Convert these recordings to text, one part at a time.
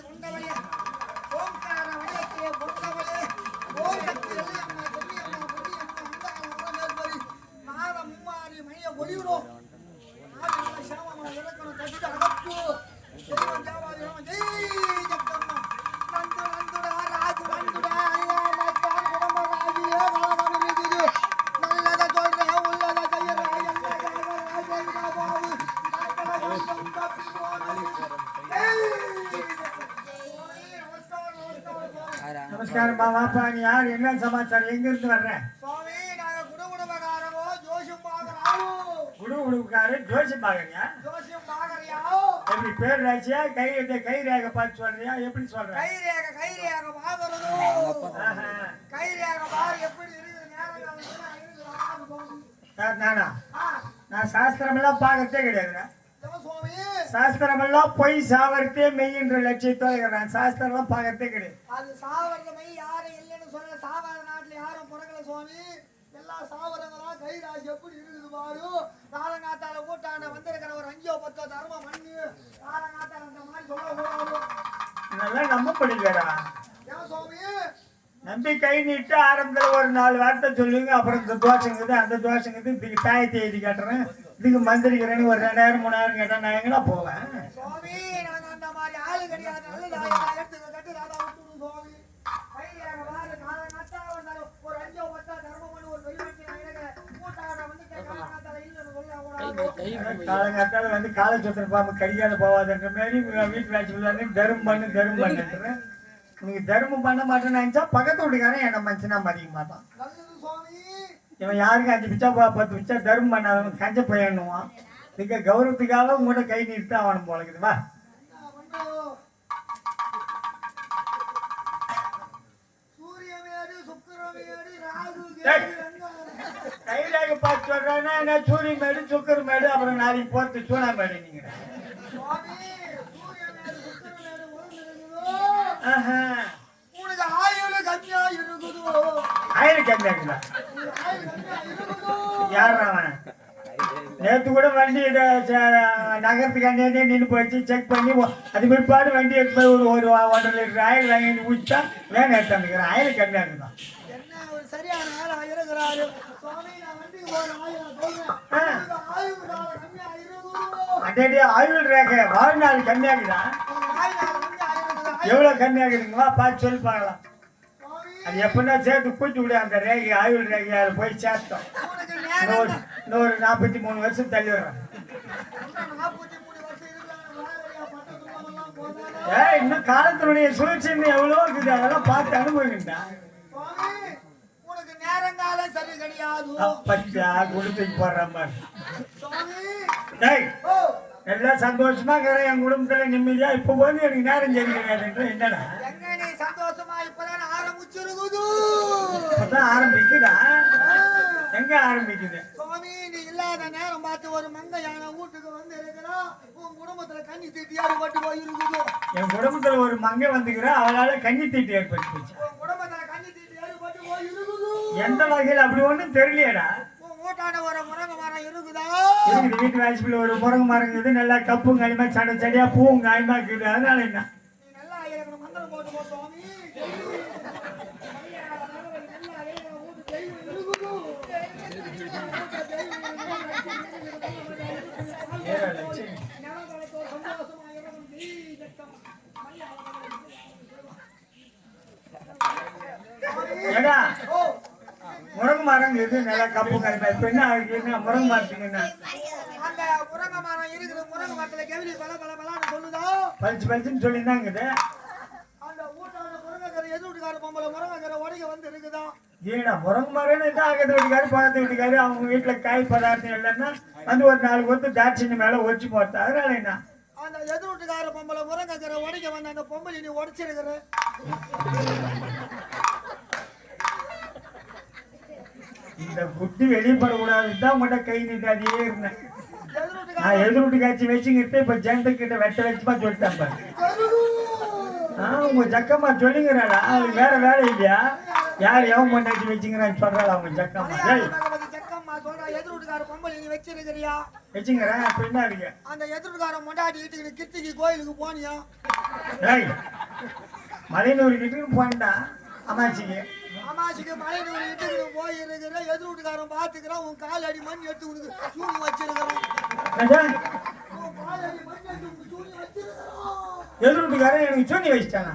உண்டவளே ஓங்கார வடிவத்திலே பொருந்தவளே நமஸ்காரம்ப்பா வாப்பா. நீ யார், என்ன சமாச்சாரம், எங்க இருந்து வர்ற? சுவாமி நாங்க குடுகுடுமகாரவோ ஜோசியம் பாக்குறாவோ. குடுகுடுக்காரு ஜோசியம் பாக்குறியா? ஜோசியம் பாக்குறியா? எப்படி பேர் ராசியா, கை ரேகை பார்த்து சொல்றியா, எப்படி சொல்ற? கை ரேகை பாக்குறதோ. கை ரேகை பாரு எப்படி இருக்குது நேரம் நானா? நான் சாஸ்திரம் எல்லாம் பாக்கிறதே கிடையாதுங்க. சாஸ்திரம் எல்லாம் பொய் சாவரத்தே மெய்ன்ற லட்சியத்தோட இருக்கிறேன். சாஸ்திரம் எல்லாம் பாக்கிறதே கிடையாது. அது சாவரத மெய் யாரும் இல்லைன்னு சொல்ல. சாவர நாட்டுல யாரும் பிறக்கல சுவாமி. எல்லா சாவரங்களா கை ராசி எப்படி இருக்குது பாரு. காலங்காத்தால கூட்டாண்ட வந்திருக்கிற ஒரு 5-10 தர்மம் பண்ணி காலங்காத்தால அந்த மாதிரி சொல்லக்கூடாது. நல்லா நம்ப படிக்கடா. ஏன் சுவாமி? நம்பி கை நீட்டு ஆரம்பத்துல ஒரு 4 வார்த்தை சொல்லுங்க. அப்புறம் இந்த தோஷங்குது அந்த தோஷங்குது, இதுக்கு தாயத்தை எழுதி காட்டுறேன், இதுக்கு மந்திரிக்கிறேன்னு ஒரு 2000-3000 கேட்டா நான் எங்கடா போவேன்? சுவாமி நாங்க அந்த மாதிரி ஆளு கிடையாது. நல்ல எடுத்துக்க கட்டு ராதா விட்டுடும் சுவாமி. கையில வாரு காலங்காத்தால வந்தாலும் ஒரு 5-10 தர்மம் பண்ணி ஒரு வெளிவெட்டி கூட்டாண்ட வந்து காலங்காத்தால இல்லைன்னு சொல்ல. காலங்காத்தால வந்து காலை சுத்திர பாம்பு கடிக்காத போவாதுன்ற மாதிரி வீட்டு வாட்சி தரும் பண்ணுன்றேன். நீங்க தர்மம் பண்ண மாட்டேன்னு நினைச்சா பக்கத்து வீட்டுக்காரன் என்ன மனுஷனா மதிக்க மாட்டான். இவன் யாருக்கு 5 பிச்சா 10 பிச்சா தர்மம் பண்ணாதவன் கஞ்ச பையன்னுவான். இதுக்கு கௌரவத்துக்காக உங்கள்கிட்ட கை நீட்டு அவனும் போலக்குது. வா கையிலாக பார்த்து சொல்றான்னா என்ன, சூரிய மேடு சுக்கர் மேடு அப்புறம் நாளைக்கு போறது சூனா மேடு. நீங்க உனக்கு ஆயுள் கம்மியா இருக்குதோ? ஆயுள் கம்மியா இருக்குதா? யார் அவன்? நேற்று கூட வண்டி நகரத்துக்காண்டே நின்று போச்சு. செக் பண்ணி அது பிற்பாடு வண்டி எடுத்து போய் ஒரு 1.5 லிட்டர் ஆயில் வாங்கி ஊற்றா வேணும் எடுத்தாந்துக்கிறேன். ஆயில் கம்மியா இருக்குதான். என்ன ஒரு சரியான ஆளா இருக்கிறாரு சுவாமி. நான் வண்டிக்கு போற அடே ஆயுள் ரேகை வாழ்நாள் கம்மியாகுதா? எவ்வளவு கம்மியாகுதுங்களா பார்த்து சொல்லி பார்க்கலாம். அது எப்படின்னா சேர்த்து கூட்டி விட அந்த ரேகை, ஆயுள் ரேகை அதில் போய் சேர்த்தோம். இன்னொரு 43 வருஷம் தள்ளி வர்றேன். இன்னும் காலத்தினுடைய சுழற்சி எவ்வளவோ இருக்குது, அதெல்லாம் பார்த்து அனுபவிக்கிட்டா. நேரங்காலம் சரி கிடையாது. பச்சா குடும்பத்துக்கு போடுற மாதிரி எல்லாம் சந்தோஷமா இருக்கிறேன். என் குடும்பத்துல நிம்மதியா இப்ப போது எனக்கு நேரம் சரி கிடையாது. என்னடா நீ சந்தோஷமா இப்பதான் ஆரம்பிச்சிருக்குது? இப்பதான் ஆரம்பிக்குதா? எங்க ஆரம்பிக்குது? சுவாமி நீ இல்லாத நேரம் பார்த்து ஒரு மங்கையான வீட்டுக்கு வந்து இருக்கிறா. உன் குடும்பத்துல கண்ணி தீட்டி ஏற்பட்டு போயிருக்குது. என் குடும்பத்துல ஒரு மங்கை வந்துக்கிறா, அவளால கண்ணி தீட்டு ஏற்பட்டு போச்சு. உன் குடும்பத்துல கண்ணி தீட்டி ஏற்பட்டு போயிருக்குது. எந்த வகையில் அப்படி ஒண்ணும் தெரியலையடா. வீட்டான ஒரு முருங்கை மரம் இருக்குதா? இருக்குது. வீட்டு வாய்ப்புல ஒரு முருங்கை மரம் இருக்குது. நல்லா கப்பும் களிமா சடை சடையா பூவும் காயமா இருக்குது. அதனால என்ன நீ நல்லா எனக்கு மந்திரம் போட்டு போ சுவாமி. ஏடா முருங்கை மரம் இது நல்லா கப்பு களிமா. இப்ப என்ன ஆகுதுன்னா முருங்கை மரத்துக்கு என்ன அந்த முருங்கை மரம் இருக்குது. முருங்கை மரத்துல கெவிலி பல சொல்லுதா? பளிச்சுன்னு சொல்லியிருந்தாங்குது. அந்த வீட்டான முருங்கைக்கரை எது வீட்டுக்கார பொம்பளை முருங்கைக்கரை உடைக்க வந்து இருக்குதா? ஏடா முருங்கை மரம்னு தான் அகத்து வீட்டுக்காரு பக்கத்து வீட்டுக்காரு அவங்க வீட்டுல காய் பதார்த்தம் இல்லைன்னா வந்து ஒரு 4 கொத்து தாட்சின்னு மேல ஒடிச்சு போறது. அதனால என்ன அந்த எது வீட்டுக்கார பொம்பளை முருங்கைக்கரை உடைக்க வந்து அந்த பொம்பளை நீ உடைச்சிருக்கிற. இந்த புத்தி வெளிப்படக்கூடாதுதான் உங்கள்கிட்ட கை நீட்டாதியே இருந்தேன். நான் எதிர்விட்டு காட்சி வச்சுக்கிட்டு இப்ப ஜனத்துக்கிட்ட வெட்ட வச்சுமா சொல்லிட்டேன் பாரு. உங்க ஜக்கம்மா சொல்லிங்கிறாளா? அவளுக்கு வேற வேலை இல்லையா? யார் எவன் கொண்டாச்சு வச்சுங்கிறான்னு சொல்றாள் அவங்க ஜக்கம்மா. வச்சுங்கிறேன். அப்ப என்ன இருக்கு? அந்த எதிர்கார மொண்டாட்டி வீட்டுக்கு கிருத்திக்கு கோயிலுக்கு போனியா? மலையனூர் வீட்டுக்கு போனா அம்மாச்சிக்கு. அம்மாச்சிக்கு மலையனூர் வீட்டுக்கு போய் இருக்கிற எதிர் வீட்டுக்காரன் பாத்துக்கிறான். உன் கால் அடி மண் எடுத்து உனக்கு சூனி வச்சிருக்கிறான். எதிர் வீட்டுக்காரன் எனக்கு சூனி வச்சுட்டானா?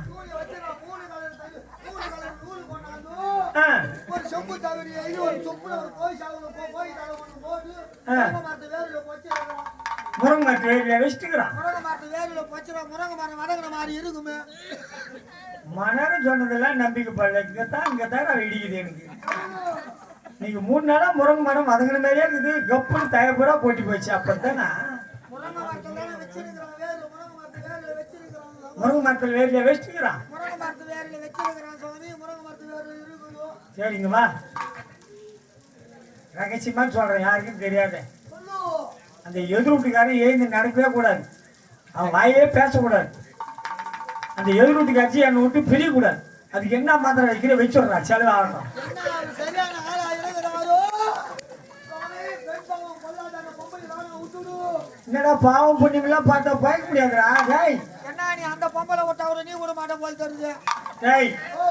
ஒரு சொம்பு தவறி ஒரு சொம்புல ஒரு கோய் சாவுல போய் போட்டு முருங்கை மரத்து வேலையில வச்சுக்கிறான். முருங்கை மரத்து வேலையில வச்சுறான். முருங்கை மரம் வதங்கின மாதிரி இருக்குமே. மனம் சொன்னதெல்லாம் நம்பிக்கை படல. இங்கதான் இடிக்குது எனக்கு. நீங்க 3 நாளா முருங்கை மரம் வதங்கின மாதிரியே இருக்குது. கப்புன்னு தயப்பூரா போட்டி போச்சு. அப்பத்தானா முருங்கை மரத்துல வச்சிருக்கிறான் வேறு, முருங்கை மரத்து வேர்ல வச்சிருக்கிறான். முருங்கை மரத்தில் வேர்ல வச்சுக்கிறான். முருங்கை மரத்து வேர்ல வச்சிருக்கிறான் சுவாமி. முருங்கை மரத்து வேர்ல இருக்குதோ. சரிங்க வா, ரகசியமா சொல்றேன், யாருக்கும் தெரியாது. சொல்லு. அந்த எதிர் வீட்டுக்காரன் எழுந்து நடக்கவே கூடாது. அவன் வாயே பேசக்கூடாது. அந்த எதிர் வீட்டுக்காச்சு என்னை விட்டு பிரியக்கூடாது. அதுக்கு என்ன மாத்திரம் வைக்கிற வச்சுடுறா, செலவு ஆகட்டும். என்ன அவரு சரியான ஆளா இருக்கிறாரோ சுவாமி. பெண் பாவம் கொள்ளாத அந்த பொம்பளை வாங்க விட்டுடு. என்னடா பாவம் புண்ணியமெல்லாம் பார்த்தா பயக்க முடியாதுடா. டேய் என்ன நீ அந்த பொம்பளை விட்ட அவரை நீ விட மாட்டேன் போல் தெரியுது. டேய், ஓ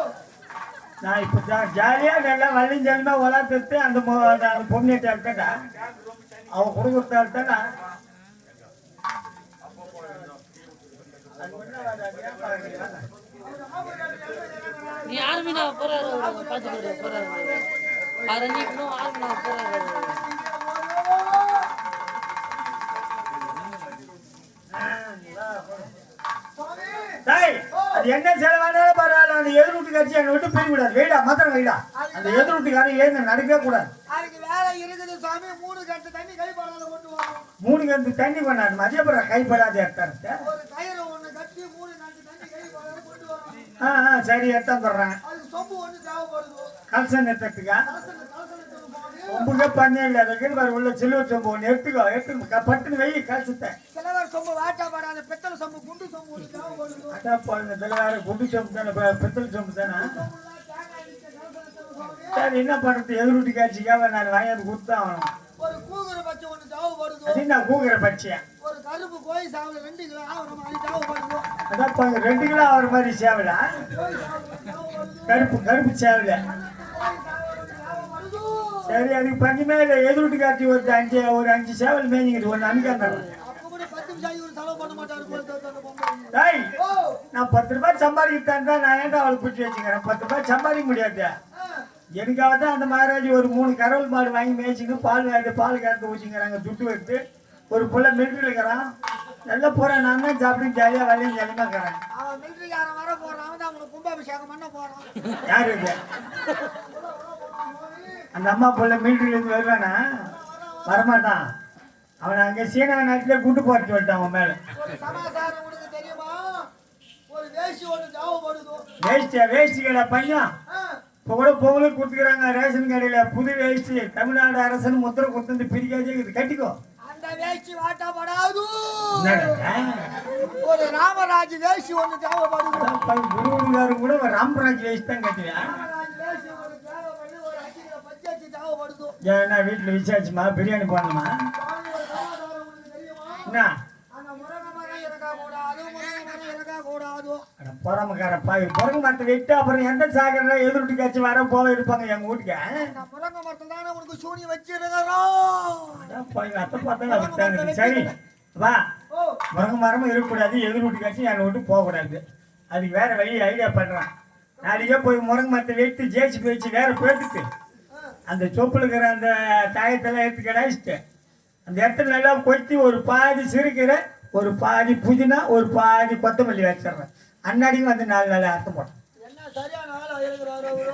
நான் இப்போ ஜாலியா நல்லா வள்ளிஞ்சலிமா வளர்த்துட்டு அந்த பொண்ணியத்தை இருக்கட்டா, அவன் கொடுக்குறதா இருக்கட்டா. நீ ஆர்மினா போறாரு பார்த்துட்டு போறாரு. அரணிக்கணும் ஆர்மினா போறாரு. அது என்ன செலவானாலும் பரவாயில்ல. அந்த எதிர் வீட்டுக்காச்சு என்னை விட்டு பிரியக்கூடாது. வெயிடா மாத்திரம் வெயிடா. அந்த எதிர் வீட்டுக்காரன் ஏன் நடக்கவே கூடாது. அதுக்கு வேலை இருக்குது சுவாமி. 3 கட்டு தண்ணி கைப்படாத கொண்டு வரும். 3 கண்டு தண்ணி பண்ணாது. மதியப்புறம் கைப்படாத எடுத்தாரு. ஒரு கயிறு ஒண்ணு கட்டி 3 கட்டு தண்ணி கைப்படாத கொண்டு வரும். சரி எடுத்தான் சொல்றேன். அதுக்கு சொம்பு ஒண்ணு தேவைப்படுது. கல்சன் எடுத்துக்கா. கலசனத்துக்கு சுவாமி. ஒம்புக்கே பண்ணே இல்லை. அதுக்கு உள்ள சில்வர் சொம்பு ஒன்று எடுத்துக்கோ பட்டுன்னு வெயி கழிச்சுட்டேன். சிலவர் சொம்பு வாட்டப்படாத பித்தளை சொம்பு குண்டு சொம்பு ஒண்ணு தேவைப்படுது. அதான் பாருங்க, இதில் வேற குண்டு சொம்பு தானே, பித்தளை சொம்பு தானே. சரி என்ன பண்றது, எதிர் வீட்டு காட்சிக்காக நான் வாங்கி கொடுத்தான் ஆகணும். ஒரு கூகுற பச்சை ஒண்ணு தேவைப்படுது. அது நான் கூகுற பச்சையா. ஒரு கருப்பு கோழி சாவல 2 கிலோ ஆவரம் அது தேவைப்படுது. அதான் பாருங்க, 2 கிலோ ஆகிற மாதிரி சேவலா. கருப்பு சேவல. சரி அதுக்கு பண்ணிமே இல்லை. எதிர் வீட்டு காட்சி ஒரு 5 சேவல் மேய்ஞ்சிக்கிட்டு ஒன்று அனுக்காந்தாங்க. அப்ப கூட 10 நிமிஷம் ஒரு செலவு பண்ண மாட்டாரு போல தெரியுது அந்த பொம்பளை. டேய், ஓ நான் 10 ரூபாய் சம்பாதிக்கிட்டான் தான் நான் ஏன்டா அவளை பிடிச்சி வச்சுக்கிறேன். 10 ரூபாய் சம்பாதிக்க முடியாது. எனக்காக தான் அந்த மகாராஜி ஒரு 3 கறவல் மாடு வாங்கி மேய்ச்சிங்க, பால் கறந்து ஊற்றிங்கிறாங்க. துட்டு வைத்து ஒரு புள்ள மிலிட்ரியில் இருக்கிறான். நல்லா போகிறேன். நான் தான் சாப்பிட்டு ஜாலியாக வேலையும் ஜாலியமாக இருக்கிறேன். அவன் மிலிட்டரிக்காரன் வர போறான். அவன் தான் அவனுக்கு கும்பாபிஷேகம் பண்ண போறான். யாரு இது? அந்த அம்மா புள்ள மிலிட்ரியிலேருந்து வருவானா? வரமாட்டான். அவனை அங்கே சீனா நாட்டிலே கூட்டு போட்டு வந்துட்டான் அவன் மேலே. ஒரு சமாசாரம் உனக்கு தெரியுமா? ஒரு வேஷ்டி ஒண்ணு தேவைப்படுது. வேஷ்டி கடை பையன் இப்போ கூட பொங்கலுக்கு கொடுத்துக்கிறாங்க ரேஷன் கடையில். புது வேஷ்டி தமிழ்நாடு அரசன் முத்திரை கொடுத்து பிரிக்காதே இது கட்டிக்கோ. அந்த வேஷ்டி வாட்டப்படாது. என்னடா? ஒரு ராமராஜ் வேஷ்டி ஒண்ணு தேவைப்படுது. குருகாரும் கூட ஒரு ராமராஜ் வேஷ்டி தான் கட்டுவேன். ராமராஜ் வேஷ்டி ஒண்ணு தேவைப்படுது. ஒரு 5 கிலோ பச்சரிசி தேவைப்படுது. ஏன்னா வீட்டில் விசாரிச்சுமா பிரியாணி பண்ணணுமா? சுவாமி, ஒரு சமாசாரம் உனக்கு தெரியுமா? என்ன அந்த முருங்கை மரம் இறக்கக்கூடாது. முருங்கை மரம் இறக்கக்கூடாது. பொறாமக்கார பாய் பொறங்க மரத்தை வெட்டு அப்புறம் எந்த சாகர எதிர் வீட்டுக்காச்சும் வர போக இருப்பாங்க எங்க வீட்டுக்கு. அந்த முருங்கை மரத்துல தானே உனக்கு சூனி வச்சிருக்கிறோம். அத்தை பார்த்தா விட்டாங்க. சரி வா, ஓ முருங்கை மரமும் இருக்கக்கூடாது, எதிர் வீட்டுக்காச்சும் என் வீட்டு போகக்கூடாது. அதுக்கு வேற வழி ஐடியா பண்றான். நாளைக்கே போய் முருங்கை மரத்தை வெட்டி ஜேசி போயிடுச்சு வேற போயிட்டு அந்த சொப்புல இருக்கிற அந்த தாயத்தெல்லாம் எடுத்து கிடாச்சிட்டு அந்த இடத்துல நல்லா கொத்தி ஒரு பாதி சிறுக்கீரை, ஒரு பாதி புதினா, ஒரு பாதி கொத்தமல்லி வச்சிடுறேன். அன்னாடியும் வந்து 4 நாள் அர்த்தம் போட்டேன். என்ன சரியான ஆளா இருக்கிறாரு அவரு.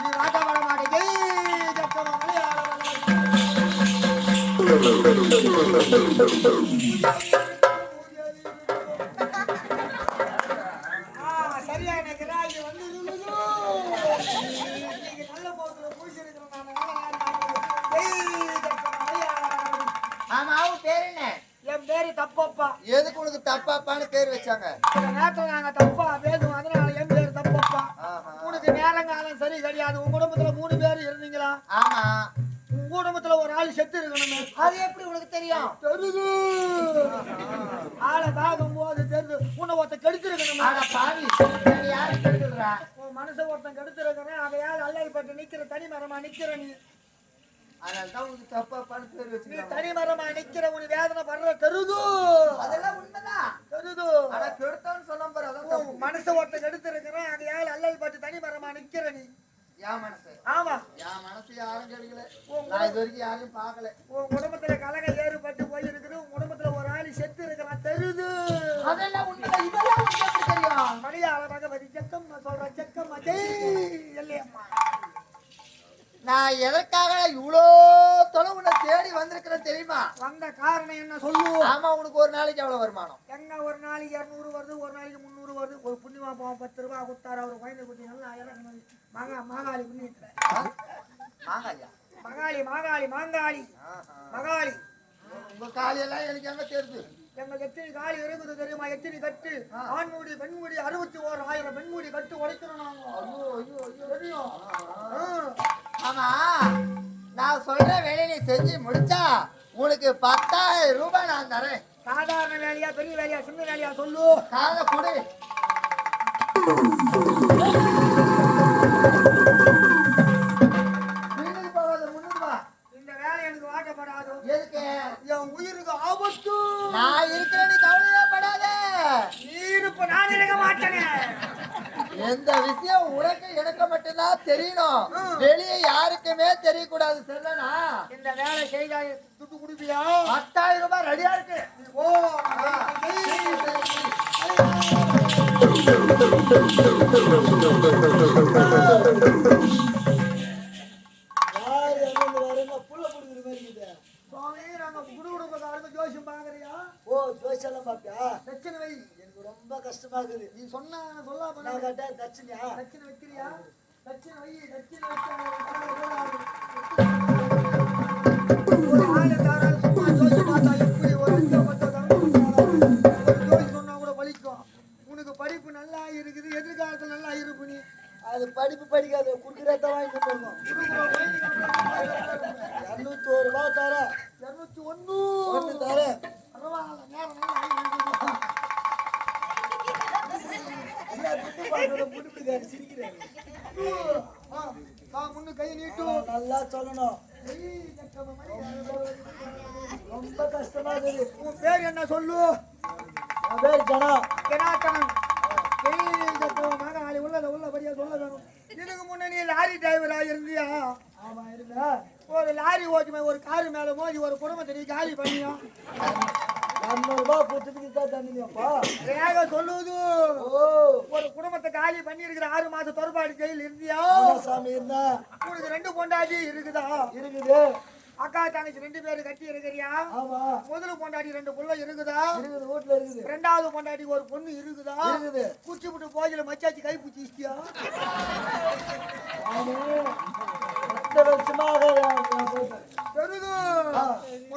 நீ வாட்டப்பட மாட்டேங்க. சரியான கிராகி வந்து நீங்க நல்ல போக்குல பூசிருக்கிறோம். ஆமா, அவன் பேர் என்ன? என் பேரு தப்பப்பா. எதுக்கு உனக்கு தப்பாப்பான்னு பேர் வச்சாங்க? சில நேரத்துல நாங்க தப்பா பேசுவோம். அதனால என் பேரு தப்பப்பா. ஆஹா. உனக்கு நேரங்காலம் சரி கிடையாது. உன் குடும்பத்துல 3 பேர் இருந்தீங்களா? ஆமா. உன் குடும்பத்துல ஒரு ஆள் செத்து இருக்கணுமே. அது எப்படி உனக்கு தெரியும்? தெரியுது. ஆளை பார்க்கும்போது தெரியுது. உன்னை ஒருத்தன் கெடுத்திருக்கணுமே. ஆனா பாவி, நீ யாரு கெடுத்துடுறா? உன் மனசை ஒருத்தன் கெடுத்திருக்கிறேன். அதையாவது அல்லல்பட்டு நிக்கிற தனி மரமா நிக்கிற நீ. அதனாலதான் உனக்கு தப்பாப்பான்னு பேர் நீ வச்சுக்கிறாங்க. தனி மரமா நிக்கிற உனி வேதனை படுற தெரியுது. அதெல்லாம் உண்மைதான். தெரியுது. ஆனா கெடுத்தான்னு சொல்லாம பாரு, அதான் தப்பு. உன் மனசை ஒருத்தன் கெடுத்திருக்கிறேன். அதையாவது அல்லல்பட்டு தனி மரமா நிக்கிற நீ. என் மனசு ஆமா. என் மனசு யாரும் கெடுக்கல. நான் இது வரைக்கும் யாரையும் பார்க்கல. உன் குடும்பத்துல கலகம் ஏறுபட்டு போயிருக்குது. உன் குடும்பத்துல ஒரு ஆள் செத்து இருக்கிறான் தெரியுது. அதெல்லாம் உண்மைதான். இதெல்லாம் உனக்கு எப்படி தெரியும்? மலையாள பகவதி செக்கம் சொல்ற செக்கம் அஜய் எல்லையம்மா. நான் எதற்காக இவ்வளோ தொலைவு உன்னை தேடி வந்திருக்கிறேன் தெரியுமா? வந்த காரணம் என்ன சொல்லு. ஆமா, உனக்கு ஒரு நாளைக்கு எவ்வளவு வருமானம்? எங்க ஒரு நாளைக்கு 200 வருது, ஒரு நாளைக்கு 300 வருது. ஒரு புண்ணியமா போவோம் 10 ரூபாய் கொடுத்தாரு அவர் குழந்தை குட்டி நல்லா இறக்கணும். மாகாளி புண்ணியத்துல மாங்காயா? மகாளி மாகாளி மாங்காளி மகாளி. உங்க காலையெல்லாம் எனக்கு எங்க தெரியுது? எங்க எத்தனை காலி இருக்குது தெரியுமா? எத்தனை கட்டு ஆண்மூடி பெண்மூடி 61,000 பெண்மூடி கட்டு உடைக்கிறோம் நாங்க. தெரியும். ஆமா, நான் சொல்ற வேலையை நீ செஞ்சு முடிச்சா உனக்கு 10,000 ரூபாய் நான் தரேன். சாதாரண வேலையா பெரிய வேலையா சின்ன வேலையா சொல்லு. காதை கொடு. இந்த வேலை எனக்கு வாட்டப்படாது. எதுக்கு? என் உயிருக்கு ஆபத்து. நான் இருக்கிறேன்னு கவலையே படாத. இருப்பு நான் இருக்க மாட்டேனே. எந்த விஷயம் உனக்கு எனக்கு மட்டும்தான் தெரியணும். வெளியே யாருக்குமே தெரியக்கூடாது. சொல்லனா இந்த வேலை செய்தா துட்டு குடுப்பியா? 10,000 ரூபாய் ரெடியா இருக்கு. ஓ சுவாமி, நாங்க குடுகுடுப்பதாருக்கு ஜோசியம் பாக்குறியா? ஓ ஜோசியெல்லாம் பாப்பியா? தட்சணை வை. எனக்கு ரொம்ப கஷ்டமா இருக்குது. நீ சொன்னா சொல்லாம நான் கேட்டா தட்சணையா? தட்சணை வைக்கிறியா? தட்சணை வை. தட்சணை வச்சா ஒரு ஆளுக்காரர் சும்மா ஜோசி பார்த்தா எப்படி ஒரு 5 ஒரு ஜோசி சொன்னா கூட பலிக்கும். உனக்கு படிப்பு நல்லா இருக்குது, எதிர்காலத்துல நல்லா இருப்பு. நீ அது படிப்பு படிக்காது, குடுக்குறத வாங்கி போடணும். 201 ரூபாய் தர. 201 தர. பரவாயில்ல, நேரம் என்ன துட்டு பாக்கறத புடிப்புக்காரு சிரிக்கிறாரு. முன்னு கை நீட்டு. நல்லா சொல்லணும். ரொம்ப கஷ்டமா இருக்குது. உன் பேர் என்ன சொல்லு? என் பேர் ஜனா. ஜனார்த்தனன். மகாளி உள்ளபடியா சொல்ல வேணும். இதுக்கு முன்ன நீ லாரி டிரைவரா இருந்தியா? ஆமா இருங்க. ஒரு லாரி ஓட்டுமே ஒரு காரு மேல மோதி ஒரு குடும்பத்தை நீ காலி பண்ணியா? 200 ரூபாய் கொடுத்ததுக்கு தான் தண்ணிப்பா. ரேக சொல்லுவது. ஓ ஒரு குடும்பத்தை காலி பண்ணி இருக்கிற 6 மாசம் தொடர்பாடு ஜெயில் இருந்தியா? சாமி இருந்தா. உனக்கு 2 பொண்டாட்டி இருக்குதா? இருக்குது. அக்கா தங்கச்சி 2 பேரு கட்டி இருக்கிறியா? ஆமா. முதல் பொண்டாட்டி 2 புள்ள இருக்குதா? இருக்குது, வீட்டுல இருக்குது. 2வது பொண்டாட்டி ஒரு பொண்ணு இருக்குதா? இருக்குது. குச்சி விட்டு போஜல மச்சாச்சி கை பிடிச்சியா? ஆமா. 10 வருஷமாக தெரியுது.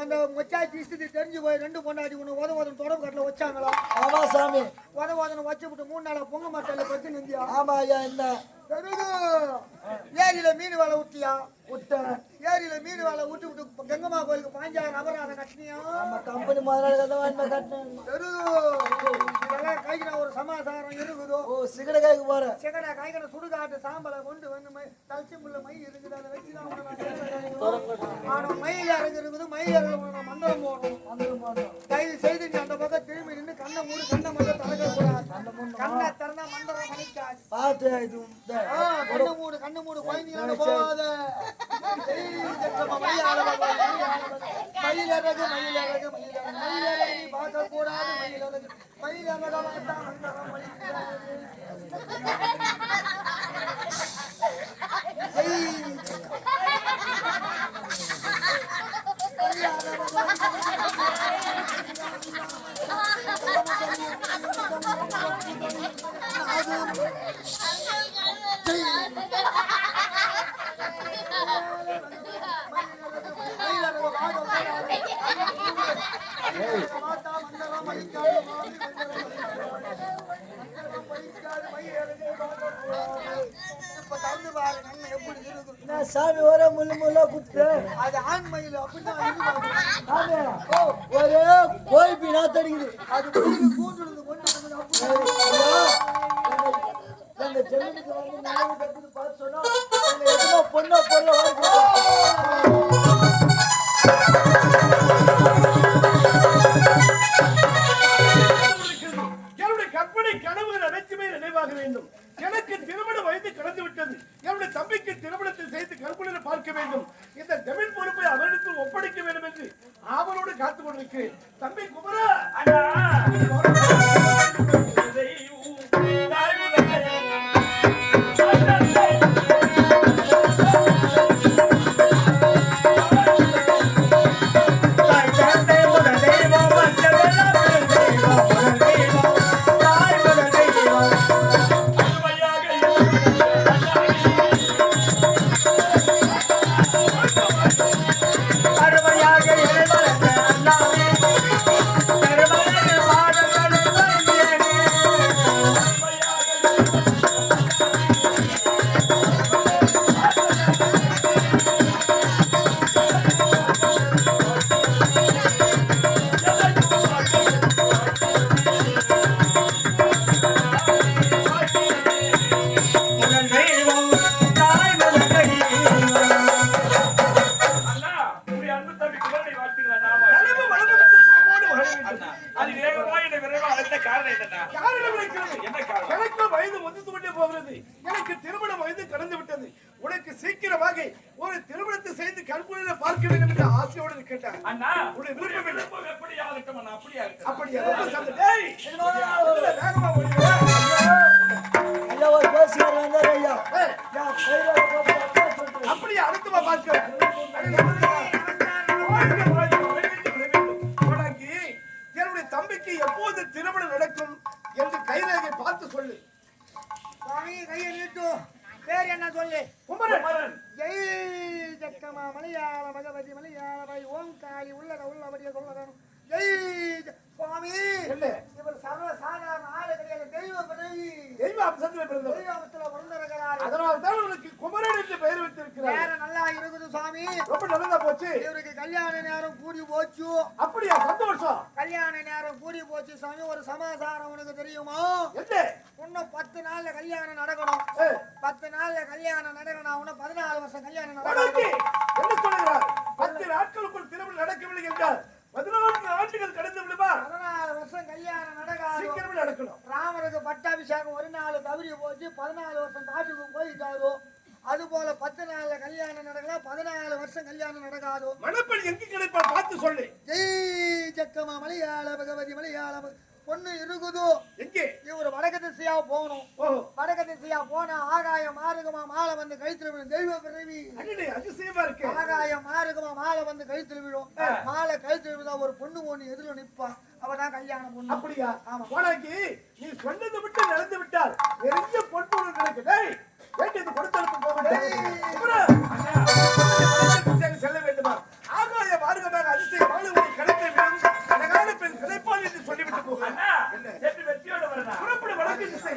அந்த மச்சாச்சி இஷ்டத்தை தெரிஞ்சு போய் 2 பொண்டாட்டி உன்னை உதவதன் தொடர்பு கட்டில வச்சாங்களா? ஆமா சாமி. உதவதனை வச்சு விட்டு 3 நாளா பொங்க மாட்டால பிரச்சனை இருந்தியா? ஆமா ஐயா. என்ன தெரியுது. ஏரியில மீன் வேலை விட்டியா? விட்டேன். ஏரியில மீன் வேலை விட்டு விட்டு கங்கம்மா கோயிலுக்கு 5,000 அபராதம் கட்டினியா? நம்ம கம்பெனி முதலாளி தான் வாங்கி கட்டினேன். தெரியுது. இதெல்லாம் கைக்கிற ஒரு சமாசாரம் இருக்குதோ? ஓ சிகட காய்க்கு போறேன். சிகடா கைக்கிற சுடுகாட்டு சாம்பலை கொண்டு வந்து தலிச்சு முள்ள மை இருக்குது. அதை வச்சுதான் ஆனா மயில் இறங்கு இருக்குது. மயில் இறங்க மந்திரம் போடணும். தயவு செய்து நீ அந்த பக்கம் திரும்பி நின்று கண்ணை மூடு. கண்ணை மட்டும் திறக்க கூடாது. கண்ணை திறந்தா மந்திரம் மணிக்காது. பார்த்து இது கண்ணு மூடு குழந்தைங்களோட போகாத. மயில் இறகு நீ பார்க்க கூடாது. மயில் இறக மாட்டான் மந்திரம் சாமி ஒரே முள்ளா குத்து. அது ஆண் மயில் அப்படிதான். சாமி ஒரே கோழி பீனா தடிக்குது. அது கூண்டு கொண்டு எங்க ஜெமினுக்கு வந்து நிலவு கட்டுன்னு பார்த்து சொன்னா எதுனா பொண்ணோ பொருளை வாங்கி என்னுடைய கற்பனை கனவுகள் அனைத்துமே நினைவாக வேண்டும். எனக்கு திருமண வயது கடந்து விட்டது. என்னுடைய தம்பிக்கு திருமணத்தை செய்து கற்பனை பார்க்க வேண்டும். இந்த ஜமீன் பொறுப்பை அவரிடத்தில் ஒப்படைக்க வேண்டும் என்று அவரோடு காத்துக் கொண்டிருக்கிறேன். தம்பி குமரா, திருமணத்தை பார்க்க வேண்டும் என்று ஆசையோடு இருக்கின்றார். அண்ணா உன்னுடைய விருப்பம் என்ன? எப்படி ஆகட்டும் அண்ணா, அப்படியே ஆகட்டும். அப்படியா? ரொம்ப சந்தோஷம். டேய், வேகமா ஓடி வா. ஐயா ஒரு பேசுகிறார் வந்தார் ஐயா. யா கையில சொல்றேன். அப்படியே அடுத்து வா பார்க்க. என்னுடைய தம்பிக்கு எப்போது திருமணம் நடக்கும் என்று கைரேகை பார்த்து சொல்லு. சுவாமி கையை நீட்டு. பேர் என்ன சொல்லு? குமரன். ஜெய் ஜக்கமா மலையாள பகவதி மலையாள ஓம் காளி உள்ளபடியே சொல்லணும். ஜெய் சுவாமி. என்ன? இவர் சர்வ சாதாரண ஆளு கிடையாது. தெய்வ பிறவி. தெய்வ அம்சத்தில் பிறந்தவர். தெய்வத்துல பிறந்திருக்கிறார். அதனால் தான் உனக்கு குமரன் என்று பெயர் வைத்திருக்கிறார். வேற நல்லா இருக்குது சுவாமி. ரொம்ப நல்லதா போச்சு. இவருக்கு கல்யாண நேரம் கூடி போச்சு. அப்படியா? சந்தோஷம். கல்யாண நேரம் கூடி போச்சு சாமி. ஒரு சமாசாரம் உனக்கு தெரியுமா? என்ன? இன்னும் 10 நாள்ல கல்யாணம் நடக்கணும். 10 நாள்ல கல்யாணம் நடக்கணும். அவன 14 வருஷம் கல்யாணம் உனக்கு நடக்கணும். என்ன சொல்கிறார்? 10 நாட்களுக்குள் திருமணம் நடக்கவில்லை என்றால் 14 ஆண்டுகள் கடந்து விடுமா? 14 வருஷம் கல்யாணம் நடக்காது. சீக்கிரமே நடக்கணும். ராமருக்கு பட்டாபிஷேகம் ஒரு நாள் தவறி போச்சு. 14 வருஷம் காட்டுக்கு போயிட்டாரு. அது போல 10 நாள்ல கல்யாணம் நடக்கலாம். 14 வருஷம் கல்யாணம் நடக்காது. மணப்பெண் எங்க கிடைப்பா பார்த்து சொல்லு. ஜெய் ஜக்கமா மலையாள பகவதி மலையாள பொண்ணு இருக்குது. எங்கே? இவர் வடக்கு திசையா போகணும். வடக்கு திசையா போனா ஆகாயம் மாறுகமா மாலை வந்து கழுத்துல விடும். தெய்வ பிறவி. அடடே, அதிசயமா இருக்கு. ஆகாயம் மாறுகமா மாலை வந்து கழுத்துல விடும். மாலை கழுத்துல விழுந்தா ஒரு பொண்ணு ஒண்ணு எதிர நிப்பா. அவதான் கல்யாணம் பொண்ணு. அப்படியா? ஆமா. உனக்கு நீ சொன்னதை விட்டு நடந்து விட்டால் நிறைய பொண்ணு கிடைக்கும். டேய், வேண்டியது கொடுத்தலுக்கு போகட்டும். செல்ல வேண்டுமா? ஆகாய மார்க்கமாக அதிசயமான ஒரு கிடைத்தை விடும் அழகான பெண் கிடைப்பாள் என்று சொல்லிவிட்டு போக. என்ன? சென்று வெற்றியோடு வரணும். புறப்படு வடக்கு திசை.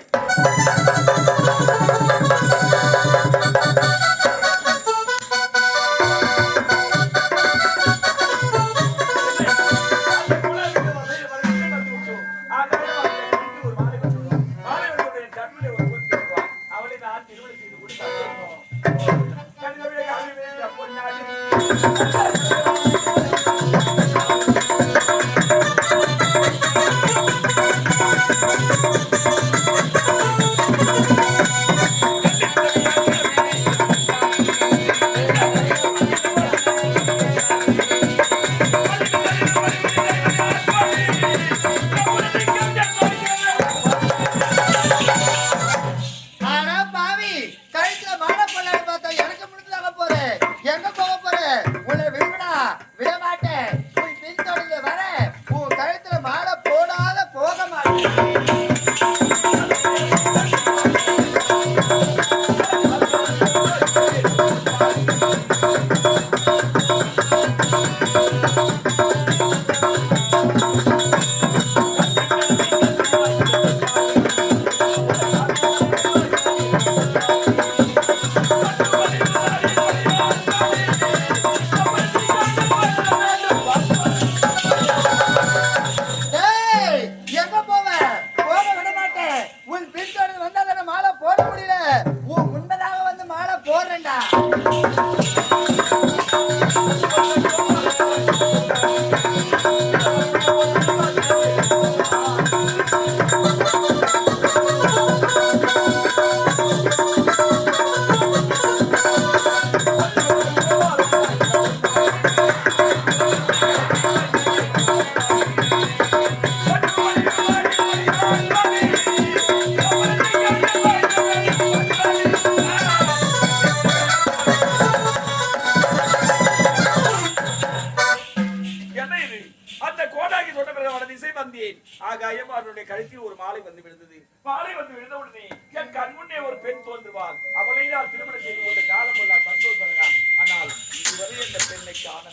ஆகாயம் அவருடைய கழுத்தில் ஒரு மாலை வந்து விழுந்தது. மாலை வந்து விழுந்த உடனே என் கண் முன்னே ஒரு பெண் தோன்றுவாள். அவளை நான் திருமணம் செய்து கொண்ட காலம் கொள்ள சந்தோஷம். ஆனால் இதுவரை அந்த பெண்ணை காண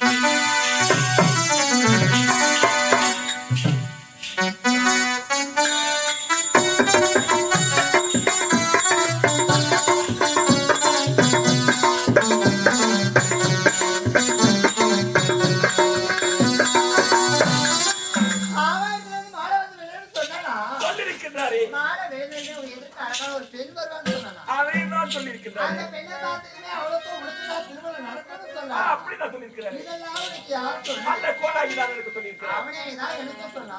அந்த கோடாகி தான் எனக்கு சொல்லியிருக்கிறார். அவனே தான் எனக்கு சொன்னா.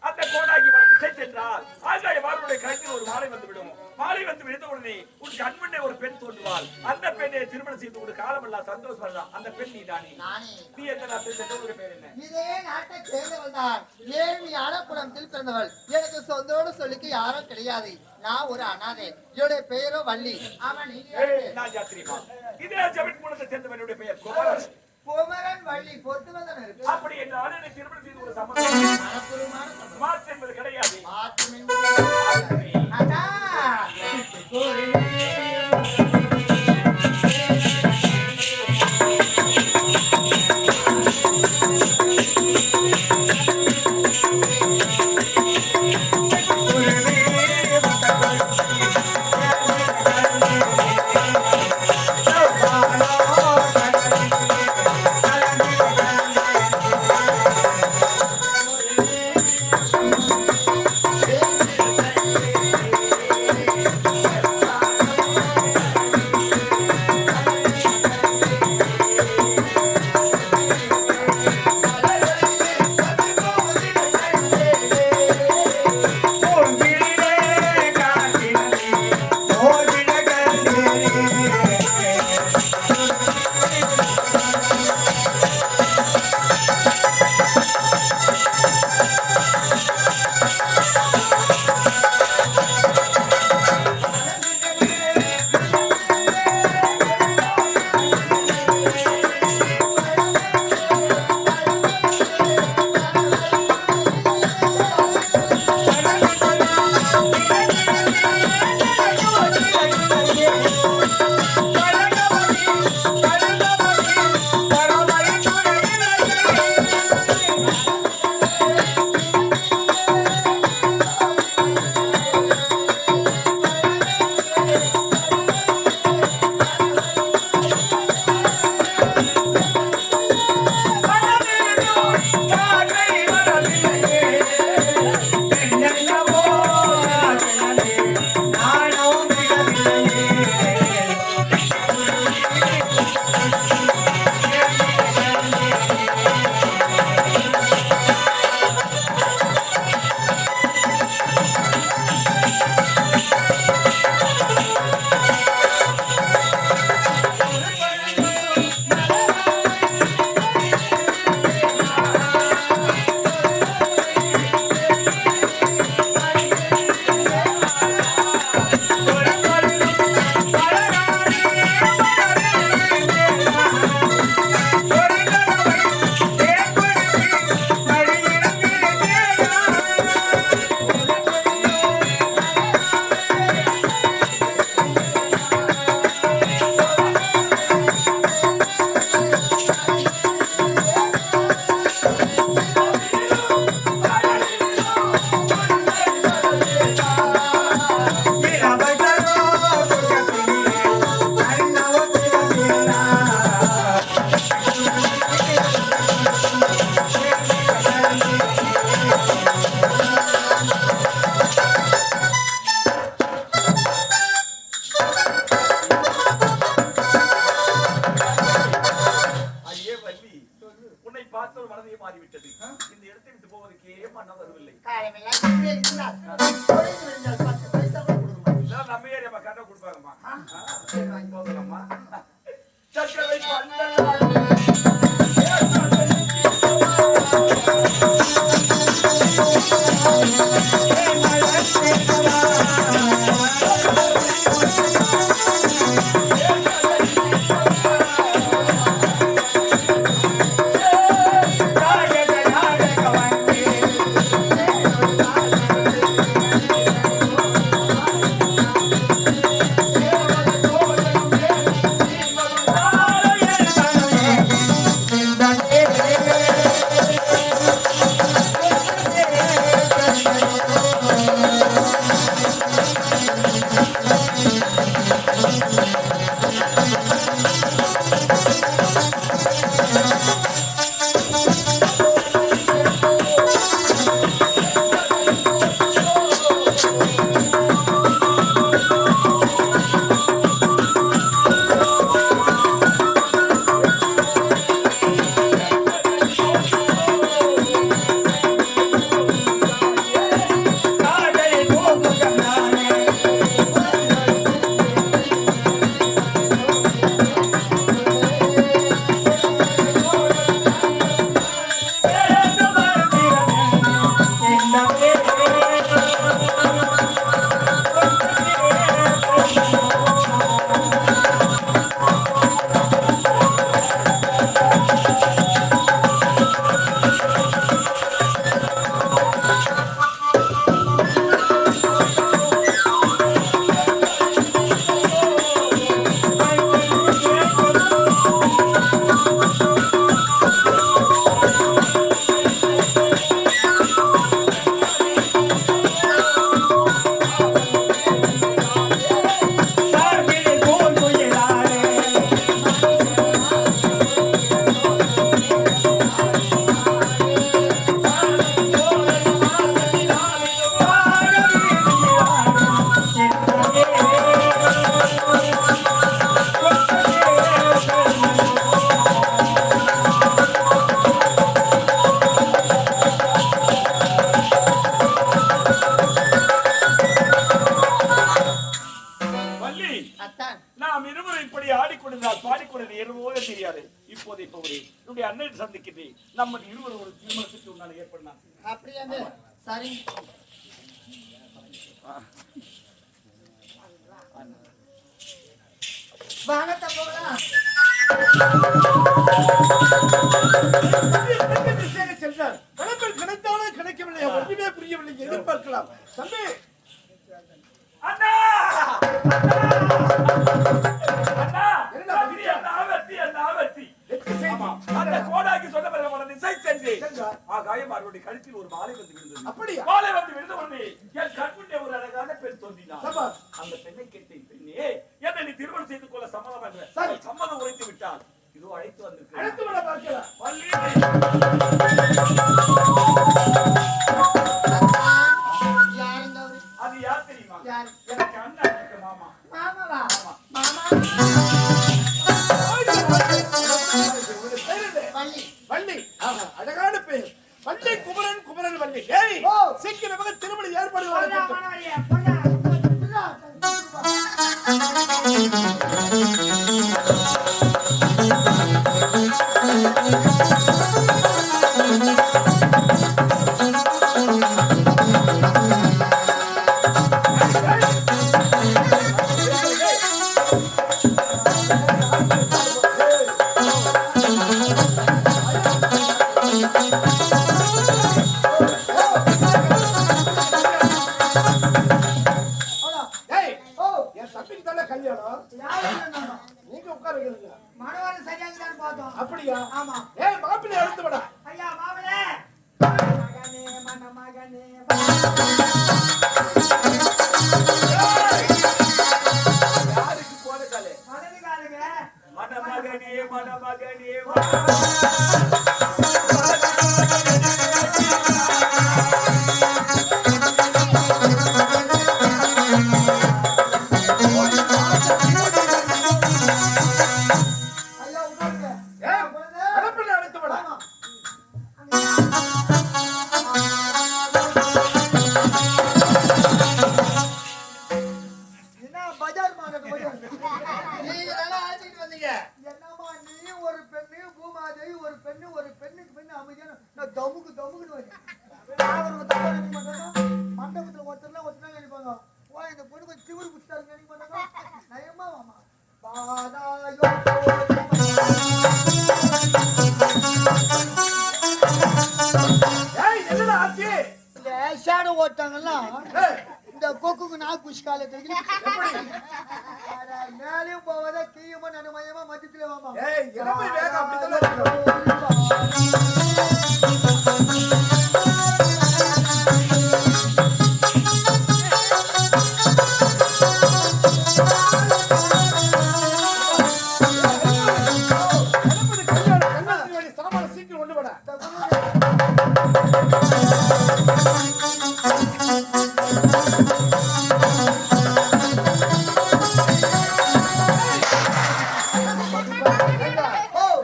அந்த கோடாகி வந்து சென்றால் ஆகாய மாறுடைய கழுத்தில் ஒரு மாலை வந்துவிடும். மாலை வந்து விழுந்த உடனே உன் கண்முன்னே ஒரு பெண் தோன்றுவாள். அந்த பெண்ணை திருமணம் செய்து ஒரு காலமெல்லாம் சந்தோஷம். அந்த பெண் நீ தானே. நீ எந்த நாட்டில் சென்றவளுடைய பேர் என்ன? இதே நாட்டை சேர்ந்தவள் தான். ஏழ்மையான குளத்தில் பிறந்தவள். எனக்கு சொந்தோடு சொல்லிக்க யாரும் கிடையாது. நான் ஒரு அனாதை. என்னுடைய பெயரோ வள்ளி. அவன் நான் யாத்திரிமா. இதே ஜமீன் குலத்தை சேர்ந்தவனுடைய பெயர் குமரன். குமரன் வள்ளி பொறுத்துவதன் இருக்கு. அப்படி என்றால் என்னை திருமணம் செய்து ஒரு சம்பந்தம் மாற்று என்பது கிடையாது. பாடிக்கொண்டது என்னவோ தெரியாது. இப்போது என்னுடைய அண்ணன் சந்திக்கின்றேன். நம்ம இருவர் ஒரு திருமணத்துக்கு உன்னால் ஏற்படலாம். அப்படியே சரி வாங்கத்த போகலாம். சென்றார். கணக்கில் கிடைத்தாலும் கிடைக்கவில்லை, ஒன்றுமே புரியவில்லை. எதிர்பார்க்கலாம். தம்பி அண்ணா அண்ணா என்ன வெற்றி அந்த கோடாக்கி சொன்ன பிறகு திசை சென்று காயமாருடைய கழுத்தில் ஒரு மாலை வந்து விழுந்தது. அப்படியா? மாலை வந்து விழுந்த உடனே என் கண்முன்னே ஒரு அழகான பெண் தோன்றினார். அந்த பெண்ணை கேட்டேன், பெண்ணே என்னை நீ திருமணம் செய்து கொள்ள சம்மதம் என்ற சம்மதம் உரைத்து விட்டால் இதோ அழைத்து வந்திருக்கிறேன். அழைத்து விட பார்க்கலாம். யாருங்க அவரு? அது யார் தெரியுமா? யாரு? எனக்கு அண்ணன் இருக்கு மாமா. மாமாவா? மாமா வள்ளி. வள்ளி அழகான பெயர். வள்ளி குமரன், குமரன் வள்ளி. ஏய் சீக்கிரமாக திருமணம் ஏற்பாடு அப்படியா? ஆமா. ஏய் மாப்பிள்ளை எடுத்து விட. ஐயா மாமனே மகனே மணமகனே யாருக்கு போன காலே? மகனே காலுங்க மணமகனே மணமகனே ஐயா உட்காருங்க. ஏய் மாப்பிள்ளை எடுத்து விட. என்ன பஜார் மார்க்கெட் பஜார் நீங்க நல்லா ஆச்சிட்டு வந்தீங்க. என்னம்மா நீ ஒரு பெண்ணு பூமாதேவி ஒரு பெண்ணுக்கு பெண்ணு அமைதியான நான் தமுக்குன்னு வரேன். அவருக்கு தப்பா நினைக்க மாட்டாங்க. மண்டபத்துல ஒருத்தர் நினைப்பாங்க. ஓ இந்த பொண்ணு கொஞ்சம் திமிரு பிடிச்சாருன்னு நினைக்க மாட்டாங்க. நயமா வாமா பாதாயோ ஏய் என்னடா ஆச்சு? இந்த ஷேடோ ஓட்டாங்கன்னா ஏய் இந்த கொக்குக்கு நான் குஷ்கால மேலேயும் போவதா கீழமா நடுமயமா மத்தியத்துல வாமா ஏய் இளமை வேகம் அப்படிதான் சாமான சீக்கிரம் கொண்டு போட.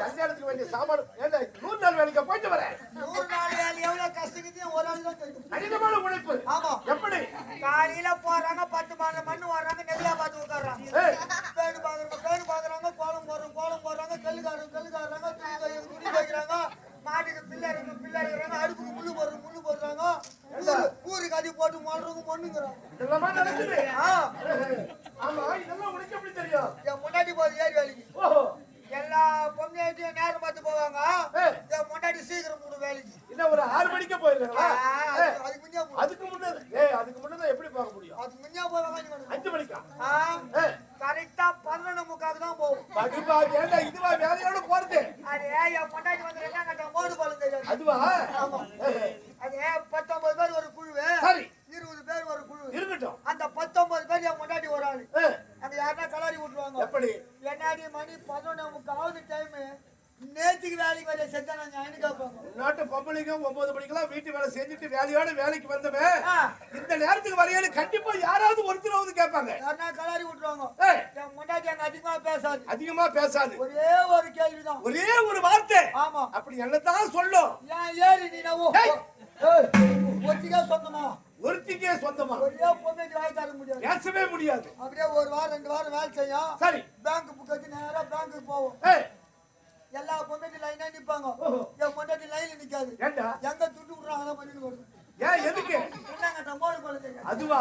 கல்யாணத்துக்கு வேண்டிய சாமான ஏண்டா 100 நாள் வேலைக்கு போயிட்டு வரேன். 100 நாள் வேலை எவ்வளவு கஷ்டக்குது ஒரு ஆள் தான் தெரியும். கடினமான உழைப்பு. ஆமா எப்படி? காலையில போறாங்க 10 மணி வர்றாங்க நெல்லியா பார்த்து உட்கார்றாங்க. ஏய் பேடு பாக்குறாங்க கோலம் போடுறாங்க கல்லு காடுறாங்க துணி வைக்கிறாங்க மாட்டுக்கு பிள்ளை இருக்கிறாங்க அடுப்புக்கு முள்ளு போடுறாங்க ஊருக்கு அடி போட்டு மாடுறவங்க பொண்ணுங்கிறாங்க. இதெல்லாமா நடக்குது. ஆ ஆமா இதெல்லாம் உனக்கு எப்படி தெரியும்? என் முன்னாடி போகுது ஏரி வேலைக்கு ஓஹோ எல்லா பொம்மையாட்டியும் நேரம் பார்த்து போவாங்க. ஏய் என் முன்னாடி சீக்கிரம் மூணு வேலைக்கு என்ன ஒரு 6 மணிக்கு போயிருங்களா? அதுக்கு முன்னே அதுக்கு முன்னே எப்படி பார்க்க முடியும்? அதுக்கு முன்னே போவாங்க 5 மணிக்கா? ஏய் கரெக்டா 11:45 தான் போகும். படுபா ஏண்டா இதுவா வேலையோட போறது? அது என் பொண்டாட்டி வந்து என்ன கட்ட மோடு பாலம் தெரியாது. அதுவா? ஆமா. அது 19 பேர் ஒரு குழுவு, சரி 20 பேர் ஒரு குழு. இருக்கட்டும். அந்த 19 பேர் என் பொண்டாட்டி ஒரு ஆளு. ஏய் அங்க யாருன்னா கலாரி விட்டுருவாங்க. எப்படி? என்னாடி மணி 11:45 டைம் நேத்துக்கு வேலைக்கு வர செஞ்சா நான் என்ன கேட்பாங்க. நாட்டு பொம்பளைங்க 9 மணிக்கெல்லாம் வீட்டு வேலை செஞ்சுட்டு வேலையோட வேலைக்கு வந்தவன் இந்த நேரத்துக்கு வரையில கண்டிப்பா யாராவது ஒருத்தராவது கேட்பாங்க. யாருன்னா கலாரி விட்டுருவாங்க. ஏய் என் பொண்டாட்டி அங்க அதிகமா பேசாது. ஒரே ஒரு கேள்விதான், ஒரே ஒரு வார்த்தை. ஆமா அப்படி என்னதான் சொல்லும்? ஏன் ஏறி நீ நவோ ஒத்திகா சொந்தமா ஒரு ஒருத்திக்கே சொந்தமா ஒரே பொம்மைக்கு வாங்கி தர முடியாது. பேசவே முடியாது. அப்படியே ஒரு வாரம் 2 வாரம் வேலை செய்யும். சரி பேங்க் புக் வச்சு நேரா பேங்க்குக்கு போவோம். ஏய் எல்லா பொம்மைக்கு லைனா நிப்பாங்க. ஓஹோ. என் பொண்டாட்டி லைன்ல நிக்காது. ஏண்டா எங்க துட்டு விடுறாங்க அதை பண்ணிட்டு வருது. ஏன் எதுக்கு என்னங்க தம்போடு போல தெரியாது. அதுவா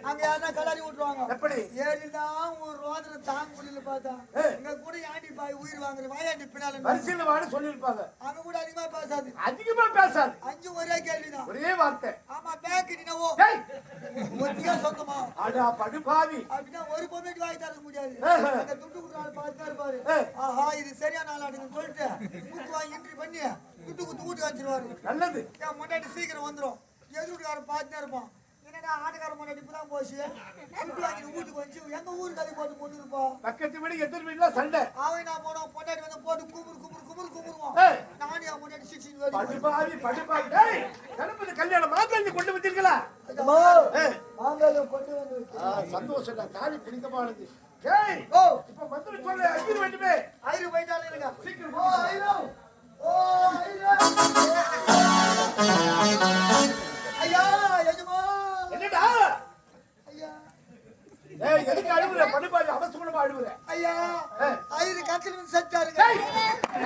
அங்க யாரா கலாரி விட்டுருவாங்க. எப்படி ஏறிதான் ஒரு ரோதனை தாங்க முடியல பார்த்தா. இங்க கூட ஆண்டி பாய் உயிர் வாங்குற வாயாண்டி பின்னால வரிசையில் வான்னு சொல்லியிருப்பாங்க. அங்க கூட அதிகமா பேசாது. அதிகமா பேசாது. 5 ஒரே கேள்விதான். ஒரே வார்த்தை. ஆமா பேங்க் நினவோ ஏய் ஒத்தியா சொந்தமா அடா படுபாவி. அப்படின்னா ஒரு பொம்மைக்கு வாங்கி தர முடியாது. ஆஹா. அந்த துட்டு குடுறாரு பார்த்துட்டே இருப்பாரு. ஏய். ஆஹா இது சரியான ஆளாடுன்னு சொல்லிட்டு கூட்டு வாங்கி என்ட்ரி பண்ணி துட்டு குத்து வீட்டுக்கு வச்சிருவாரு. நல்லது. என் முன்னாடி சீக்கிரம் வந்துடும். எதிர்காரன் பார்த்துட்டே இருப்பான். என்னடா ஆட்டுக்கார முன்னாடி இப்பதான் போச்சு துட்டு வாங்கி வீட்டுக்கு வந்து எங்க ஊருக்கு அதை போட்டு கொண்டு இருப்போம். பக்கத்து வீடு எதிர் வீடுல சண்டை. அவன் நான் போனோம் பொண்டாட்டி வந்து போட்டு குமுறுவான். ஏய் நானும் என் முன்னாடி 16 வரைக்கும் படுபாவி. டேய் கணபதி கல்யாணம் மாத்திரை கொண்டு வந்தீங்களா? அம்மா, ஏய் மாங்கல்யம் கொண்டு வந்து வச்சு. சந்தோஷம் தாலி பிடித்தமானது. ஏய் ஓ இப்ப மந்திர சொல்ல அஞ்சு வேண்டுமே. ஐரு போயிட்டாலும் இருங்க. சீக்கிரம் ஓ ஐரோ ஓ ஐரோ ஐயா எஜமா என்னடா? ஐயா ஏய் எதுக்கு அழுவுற? படுபாவி அவசரமா அழுவுற. ஐயா ஏய் ஐரு கத்திரி வந்து செட்டாருங்க. ஏய்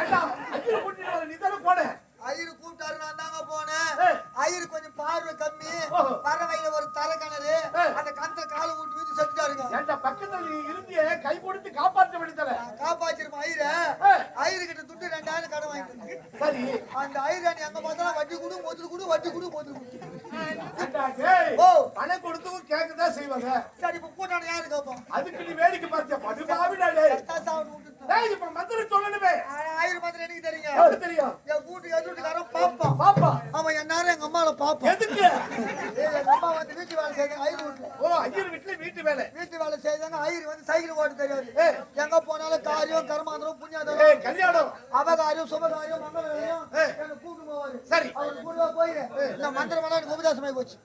ஏண்டா அஞ்சு கூட்டிட்டு வர நீ தான போன. ஐரு கூப்பிட்டாரு நான் தாங்க போனேன். ஏய் ஐரு கொஞ்சம் பார்வை கம்மி. ஓஹோ. பறவையில ஒரு தர கிணறு. ஏய். அந்த கணத்துல காலை விட்டு வீட்டு செட்டாருங்க. ஏண்டா பக்கத்துல நீ இருந்தியே கை கொடுத்து காப்பாற்ற வேண்டியதல. நான் காப்பாத்திருப்பேன் ஐர. ஏய் ஐரு கிட்ட துட்டு 2000 கடன் வாங்கிட்டு இருந்தேன். சரி அந்த ஐராணி எங்க பார்த்தாலும் வட்டி கொடு முதல் கொடு வட்டி கொடு முதல் கொடு. ஏண்டா டேய் ஓ பணம் கொடுத்தவங்க கேட்கதான் செய்வாங்க. சரி இப்ப கூட்டான யாரு கேட்போம். அதுக்கு நீ வேடிக்கை பார்த்தியா? படுபாவிடா டேய். சாப்பிட்டு விட்டுட்டேன். டேய் இப்ப மந்திர சொல்லணுமே. ஆயிரம் மாத்திரம் எனக்கு தெரியுங்க. யாருக்கு தெரியும்? என் வீட்டுக்கு எதிர்காரன் பாப்பான். பாப்பா அவன் என்னாரும் எங்க அம்மாவை பாப்பான். எதுக்கு? எங்க அம்மா வந்து வீட்டு வேலை செய்தாங்க ஐயர் வீட்டுல. ஓ ஐயர் வீட்டுல வீட்டு வேலை. வீட்டு வேலை செய்தாங்க ஐயர் வந்து சைக்கிள் ஓட்ட தெரியாது. ஏய். எங்க போனாலும் காரியம் கர்மாந்திரம் புண்ணியாதரம் ஏய் கல்யாணம். அவகாரியம் சுபகாரியம் மங்களகாரியம் ஏய். என்ன கூட்டு போவாரு. சரி அவர் கூட போயிரு. இந்த மந்திரம் எல்லாம் எனக்கு உபதேசமாயி போச்சு.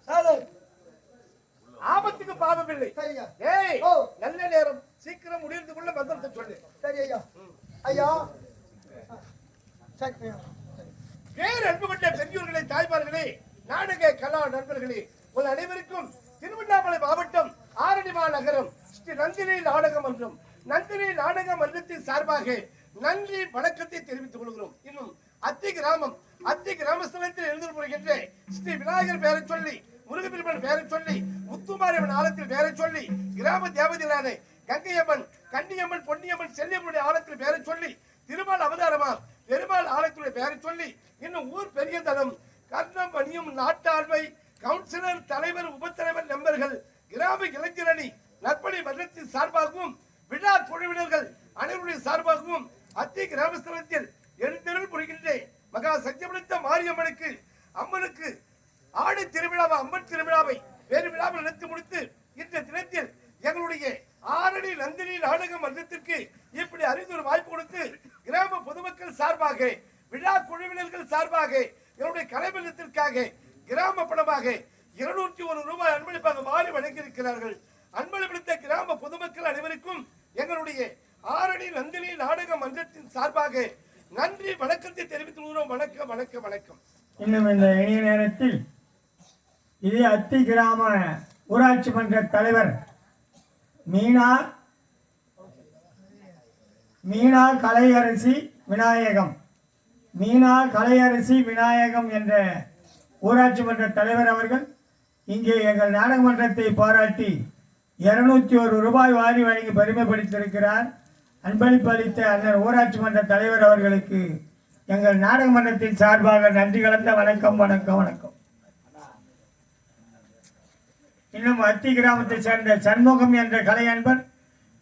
ஆபத்துக்கு பாவம் இல்லை. சரிங்க. ஏய் ஓ. நல்ல நேரம் சீக்கிரம் முடியறதுக்குள்ள மந்திரத்தை சொல்லு. சரி ஐயா. ஐயா சரி ஐயா. பேர் அன்பு கொண்ட பெரியோர்களே, தாய்மார்களே, நாடக கலா நண்பர்களே, உங்கள் அனைவருக்கும் திருவண்ணாமலை மாவட்டம் ஆரணிமா நகரம் ஸ்ரீ நந்தினி நாடக மன்றம் நந்தினி நாடக மன்றத்தின் சார்பாக நன்றி வணக்கத்தை தெரிவித்துக் கொள்கிறோம். இன்னும் அத்தி கிராமஸ்தலத்தில் எழுந்திருக்கின்ற ஸ்ரீ விநாயகர் பெயரை சொல்லி, முருகப்பெருமான் பெயரை சொல்லி, முத்துமாரியம்மன் ஆலயத்தில் பெயரை சொல்லி, கிராம தேவதைகளான கங்கையம்மன், கன்னியம்மன், பொன்னியம்மன், செல்லியம்மனுடைய ஆலயத்தில் பெயரை சொல்லி, திருமால் அவதாரமா பெருமாள் ஆலயத்துடைய பெயரை சொல்லி, இன்னும் ஊர் பெரிய தனம் கர்ணம் பணியும் நாட்டாண்மை கவுன்சிலர் தலைவர் உபத்தலைவர் நண்பர்கள் கிராம இளைஞரணி நற்பணி மன்றத்தின் சார்பாகவும் விழா குழுவினர்கள் அனைவருடைய சார்பாகவும் அத்தி கிராமஸ்தலத்தில் எழுந்தருள் புரிகின்ற மகா சக்தியமளித்த மாரியம்மனுக்கு அம்மனுக்கு ஆடி திருவிழாவை அம்மன் திருவிழாவை வேறு விழாவில் நடத்தி முடித்து இந்த தினத்தில் எங்களுடைய ஆரணி நந்தினி நாடக மன்றத்திற்கு இப்படி அறிந்து ஒரு வாய்ப்பு கொடுத்து கிராம பொதுமக்கள் சார்பாக விழா குழுவினர்கள் சார்பாக என்னுடைய கலைமன்றத்திற்காக கிராம பணமாக 201 ரூபாய் அன்பளிப்பாக மாறி வழங்கியிருக்கிறார்கள். அன்பளித்த கிராம பொதுமக்கள் அனைவருக்கும் எங்களுடைய ஆரணி நந்தினி நாடக மன்றத்தின் சார்பாக நன்றி வணக்கத்தை தெரிவித்துக் கொள்கிறோம். வணக்கம் வணக்கம் வணக்கம். இன்னும் இந்த இனிய நேரத்தில் இதே அத்தி கிராம ஊராட்சி மன்ற தலைவர் மீனா கலையரசி விநாயகம் என்ற ஊராட்சி மன்ற தலைவர் அவர்கள் இங்கே எங்கள் நாடக மன்றத்தை பாராட்டி 201 ரூபாய் வாரி வழங்கி பெருமைப்படுத்தியிருக்கிறார். அன்பளிப்பு அளித்த அண்ணன் ஊராட்சி மன்ற தலைவர் அவர்களுக்கு எங்கள் நாடக மன்றத்தின் சார்பாக நன்றி கலந்த வணக்கம் வணக்கம் வணக்கம். இன்னும் அத்தி கிராமத்தை சேர்ந்த சண்முகம் என்ற கலை அன்பர்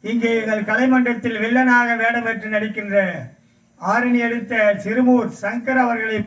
இங்கே எங்கள் கலைமன்றத்தில் வில்லனாக வேடமேற்று நடிக்கின்ற ஆரணி எடுத்த சிறுமூர் சங்கர் அவர்களை